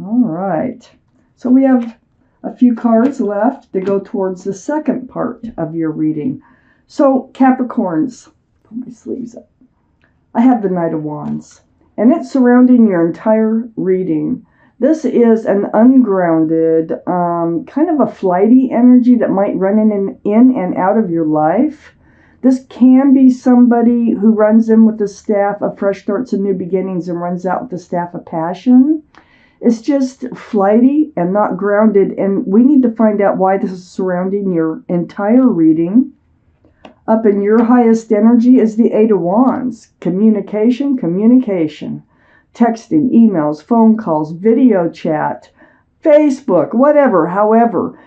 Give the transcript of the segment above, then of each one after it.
All right. So we have a few cards left to go towards the second part of your reading. So Capricorns, put my sleeves up. I have the Knight of Wands, and it's surrounding your entire reading. This is an ungrounded, kind of a flighty energy that might run in and out of your life. This can be somebody who runs in with the staff of fresh starts and new beginnings and runs out with the staff of passion. It's just flighty and not grounded, and we need to find out why this is surrounding your entire reading. Up in your highest energy is the Eight of Wands. Communication, communication. Texting, emails, phone calls, video chat, Facebook, whatever, however,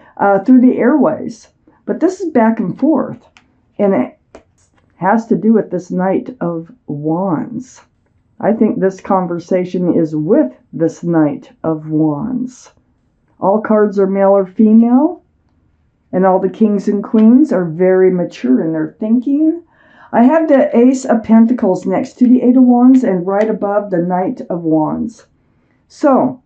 through the airways. But this is back and forth, and it has to do with this Knight of Wands. I think this conversation is with this Knight of Wands. All cards are male or female, and all the kings and queens are very mature in their thinking. I have the Ace of Pentacles next to the Eight of Wands and right above the Knight of Wands. So,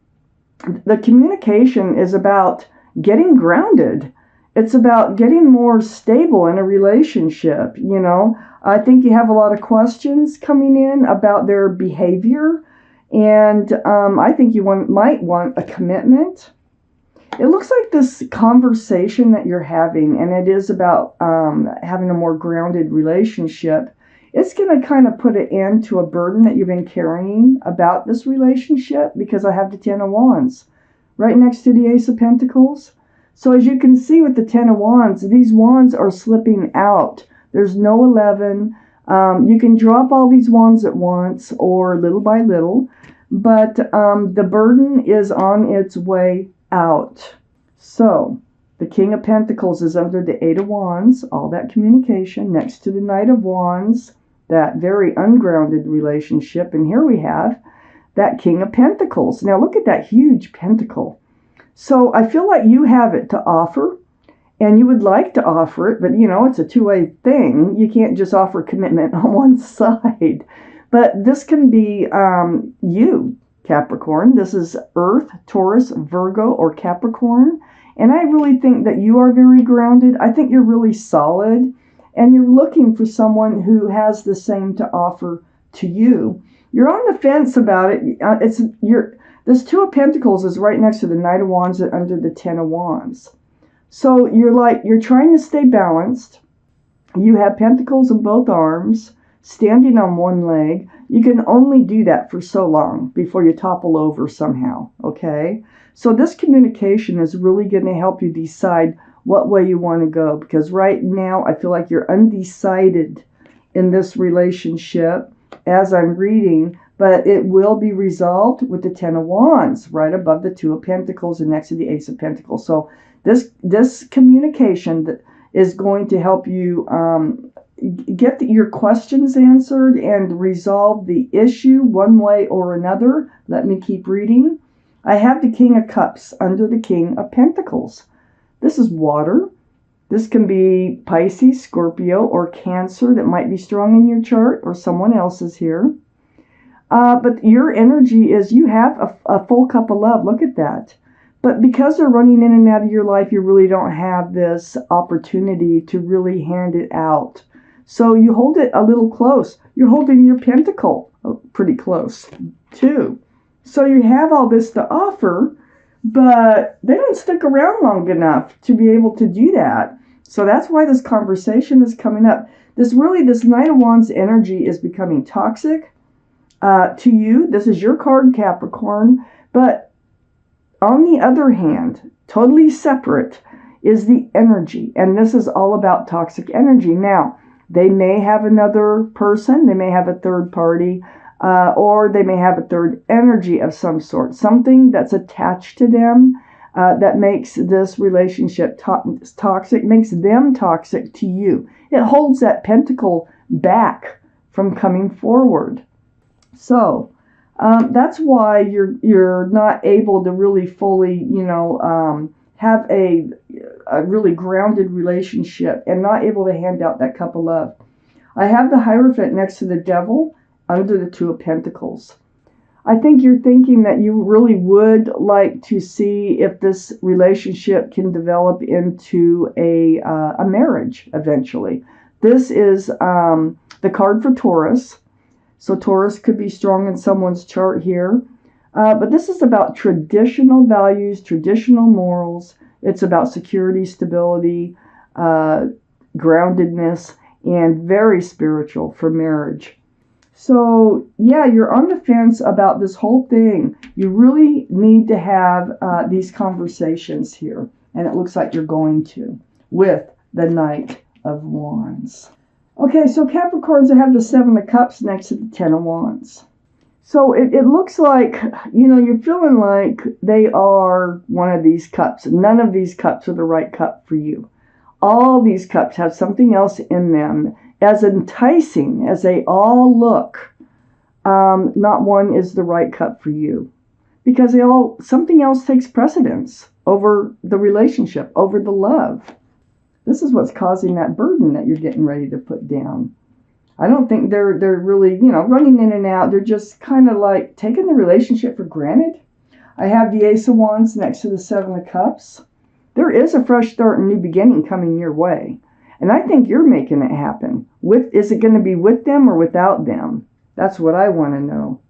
the communication is about getting grounded. It's about getting more stable in a relationship, you know. I think you have a lot of questions coming in about their behavior, and I think you might want a commitment. It looks like this conversation that you're having, and it is about having a more grounded relationship, it's going to kind of put an end to a burden that you've been carrying about this relationship, because I have the Ten of Wands right next to the Ace of Pentacles. So as you can see with the Ten of Wands, these wands are slipping out. There's no 11. You can drop all these wands at once or little by little, but the burden is on its way out. So the King of Pentacles is under the Eight of Wands, all that communication, next to the Knight of Wands, that very ungrounded relationship. And here we have that King of Pentacles. Now look at that huge pentacle. So I feel like you have it to offer, and you would like to offer it, but you know, it's a two-way thing. You can't just offer commitment on one side. But this can be you, Capricorn. This is Earth, Taurus, Virgo, or Capricorn. And I really think that you are very grounded. I think you're really solid, and you're looking for someone who has the same to offer to you. You're on the fence about it. This Two of Pentacles is right next to the Knight of Wands and under the Ten of Wands. So you're trying to stay balanced. You have pentacles in both arms, standing on one leg. You can only do that for so long before you topple over somehow, okay? So this communication is really going to help you decide what way you want to go, because right now I feel like you're undecided in this relationship as I'm reading, but it will be resolved with the Ten of Wands right above the Two of Pentacles and next to the Ace of Pentacles. So this communication that is going to help you get your questions answered and resolve the issue one way or another. Let me keep reading. I have the King of Cups under the King of Pentacles. This is water. This can be Pisces, Scorpio, or Cancer that might be strong in your chart, or someone else's here. But your energy is, you have a full cup of love. Look at that. But because they're running in and out of your life, you really don't have this opportunity to really hand it out. So you hold it a little close. You're holding your pentacle pretty close too. So you have all this to offer, but they don't stick around long enough to be able to do that. So that's why this conversation is coming up. This Knight of Wands energy is becoming toxic to you. This is your card, Capricorn. But on the other hand, totally separate is the energy. And this is all about toxic energy. Now, they may have another person. They may have a third party. Or they may have a third energy of some sort. Something that's attached to them that makes this relationship toxic, makes them toxic to you. It holds that pentacle back from coming forward. So that's why you're not able to really fully, have a really grounded relationship and not able to hand out that cup of love. I have the Hierophant next to the Devil under the Two of Pentacles. I think you're thinking that you really would like to see if this relationship can develop into a marriage eventually. This is the card for Taurus. So Taurus could be strong in someone's chart here. But this is about traditional values, traditional morals. It's about security, stability, groundedness, and very spiritual for marriage. So, yeah, you're on the fence about this whole thing. You really need to have these conversations here. And it looks like you're going to with the Knight of Wands. Okay, so Capricorns, I have the Seven of Cups next to the Ten of Wands. So it looks like, you're feeling like they are one of these cups. None of these cups are the right cup for you. All these cups have something else in them. As enticing as they all look, not one is the right cup for you. Because something else takes precedence over the relationship, over the love. This is what's causing that burden that you're getting ready to put down. I don't think they're really, running in and out. They're just kind of like taking the relationship for granted. I have the Ace of Wands next to the Seven of Cups. There is a fresh start and new beginning coming your way. And I think you're making it happen. Is it going to be with them or without them? That's what I want to know.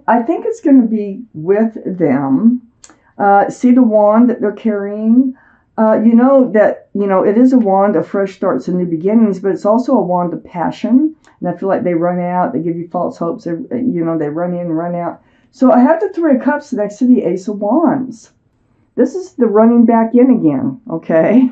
I think it's going to be with them. See the wand that they're carrying? It is a wand of fresh starts and new beginnings, but it's also a wand of passion. And I feel like they run out. They give you false hopes. They run in and run out. So I have the Three of Cups next to the Ace of Wands. This is the running back in again, okay?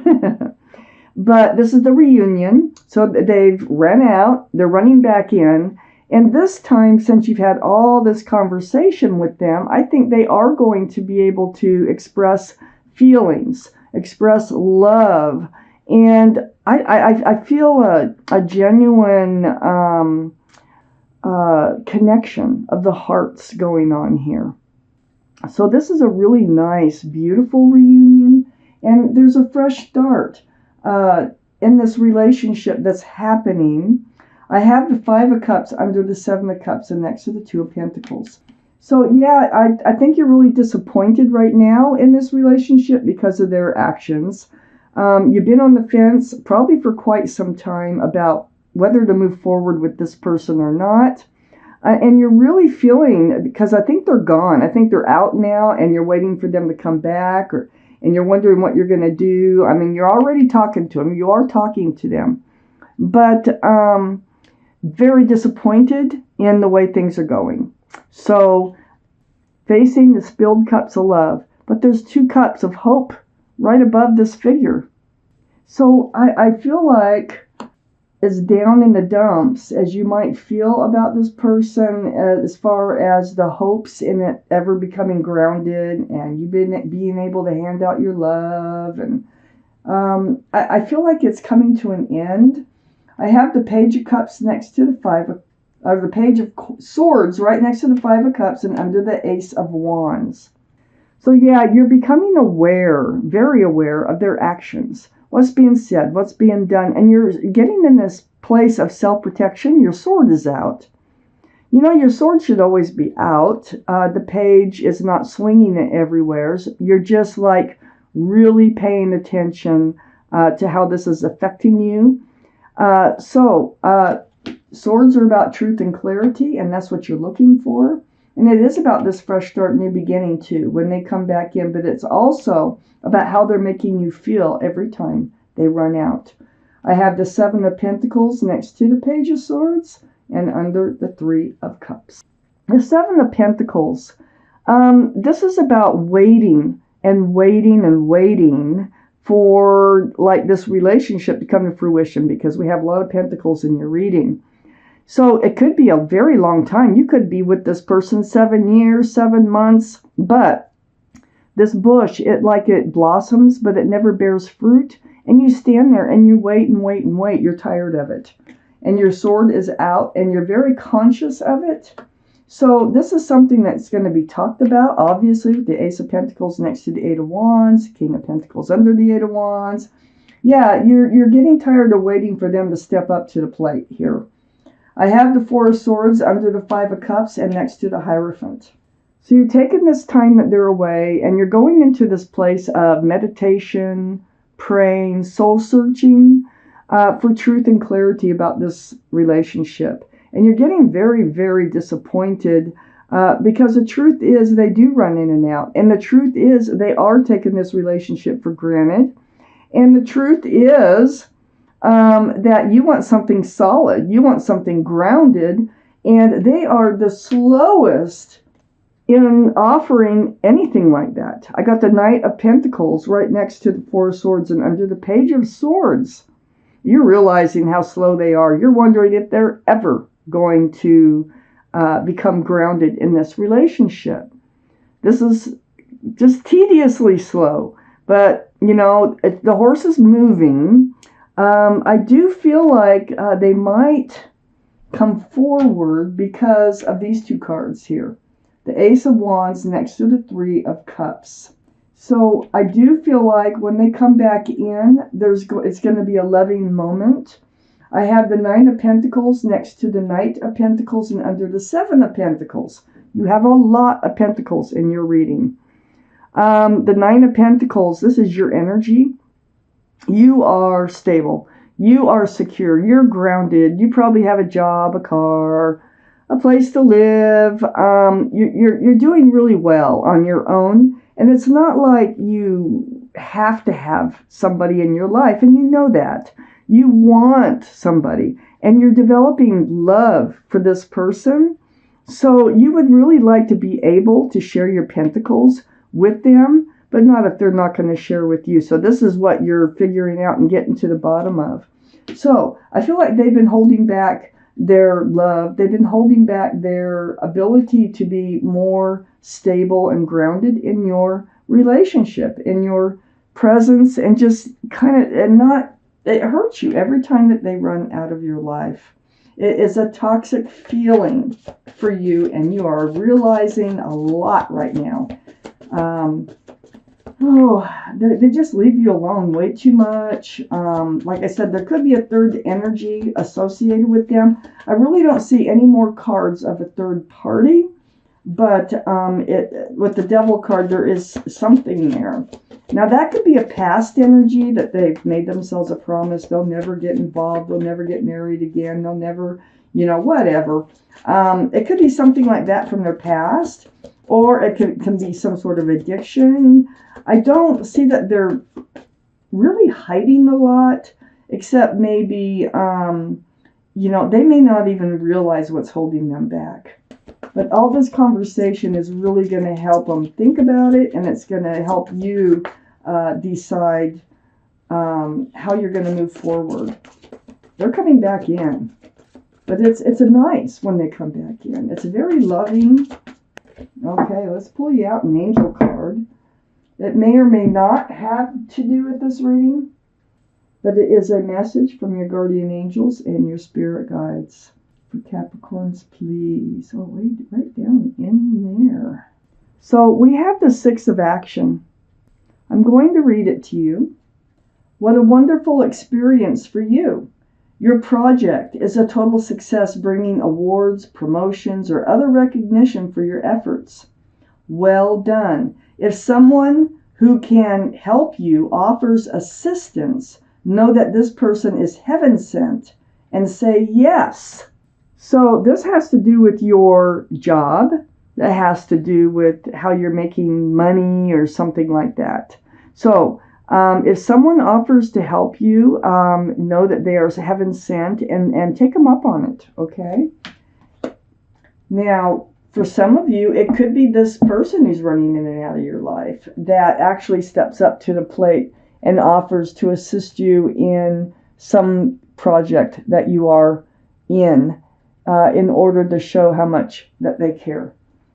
But this is the reunion. So they've run out. They're running back in. And this time, since you've had all this conversation with them, I think they are going to be able to express feelings, express love. And I feel a genuine connection of the hearts going on here. So this is a really nice, beautiful reunion. And there's a fresh start in this relationship that's happening. I have the Five of Cups under the Seven of Cups and next to the Two of Pentacles. So yeah, I think you're really disappointed right now in this relationship because of their actions. You've been on the fence probably for quite some time about whether to move forward with this person or not. And you're really feeling, because I think they're gone. I think they're out now and you're waiting for them to come back, and you're wondering what you're going to do. I mean, you're already talking to them. You are talking to them. But very disappointed in the way things are going. So facing the spilled cups of love. But there's two cups of hope right above this figure. So I feel like as down in the dumps as you might feel about this person, as far as the hopes in it ever becoming grounded and you being able to hand out your love, and I feel like it's coming to an end. I have the Page of Cups next to the Page of Swords right next to the Five of Cups and under the Ace of Wands. So yeah, you're becoming aware, very aware of their actions. What's being said, what's being done, and you're getting in this place of self-protection. Your sword is out. Your sword should always be out. The page is not swinging it everywhere. You're just like really paying attention to how this is affecting you. Swords are about truth and clarity, and that's what you're looking for. And it is about this fresh start, new beginning too, when they come back in. But it's also about how they're making you feel every time they run out. I have the Seven of Pentacles next to the Page of Swords and under the Three of Cups. The Seven of Pentacles, this is about waiting and waiting and waiting for like this relationship to come to fruition, because we have a lot of pentacles in your reading. So it could be a very long time. You could be with this person 7 years, 7 months, but this bush, it blossoms, but it never bears fruit. And you stand there and you wait and wait and wait. You're tired of it. And your sword is out and you're very conscious of it. So this is something that's going to be talked about, obviously, with the Ace of Pentacles next to the Eight of Wands, King of Pentacles under the Eight of Wands. Yeah, you're getting tired of waiting for them to step up to the plate here. I have the Four of Swords under the Five of Cups and next to the Hierophant. So you're taking this time that they're away and you're going into this place of meditation, praying, soul searching for truth and clarity about this relationship. And you're getting very, very disappointed because the truth is they do run in and out. And the truth is they are taking this relationship for granted. And the truth is that you want something solid. You want something grounded. And they are the slowest in offering anything like that. I got the Knight of Pentacles right next to the Four of Swords and under the Page of Swords. You're realizing how slow they are. You're wondering if they're ever going to become grounded in this relationship. This is just tediously slow. But, you know, the horse is moving. I do feel like they might come forward because of these two cards here. The Ace of Wands next to the Three of Cups. So I do feel like when they come back in, it's going to be a loving moment. I have the Nine of Pentacles next to the Knight of Pentacles and under the Seven of Pentacles. You have a lot of Pentacles in your reading. The Nine of Pentacles, this is your energy. You are stable. You are secure. You're grounded. You probably have a job, a car, a place to live. You're doing really well on your own. And it's not like you have to have somebody in your life. And you know that. You want somebody. And you're developing love for this person. So you would really like to be able to share your pentacles with them, but not if they're not going to share with you. So this is what you're figuring out and getting to the bottom of. So I feel like they've been holding back their love. They've been holding back their ability to be more stable and grounded in your relationship, in your presence, and just kind of, and not, it hurts you every time that they run out of your life. It is a toxic feeling for you, and you are realizing a lot right now. They just leave you alone way too much. Like I said, there could be a third energy associated with them. I really don't see any more cards of a third party, but with the Devil card, there is something there. Now, that could be a past energy that they've made themselves a promise. They'll never get involved. They'll never get married again. They'll never, whatever. It could be something like that from their past, or it can be some sort of addiction. I don't see that they're really hiding a lot, except maybe, they may not even realize what's holding them back. But all this conversation is really going to help them think about it, and it's going to help you decide how you're going to move forward. They're coming back in, but it's a nice when they come back in. It's very loving. Okay, let's pull you out an angel card. It may or may not have to do with this reading, but it is a message from your guardian angels and your spirit guides. For Capricorns, please. Oh, wait, right down in there. So we have the Six of Action. I'm going to read it to you. What a wonderful experience for you. Your project is a total success, bringing awards, promotions, or other recognition for your efforts. Well done. If someone who can help you offers assistance, know that this person is heaven sent and say yes. So this has to do with your job. That has to do with how you're making money or something like that. So if someone offers to help you, know that they are heaven sent and take them up on it, okay? Now, for some of you, it could be this person who's running in and out of your life that actually steps up to the plate and offers to assist you in some project that you are in order to show how much that they care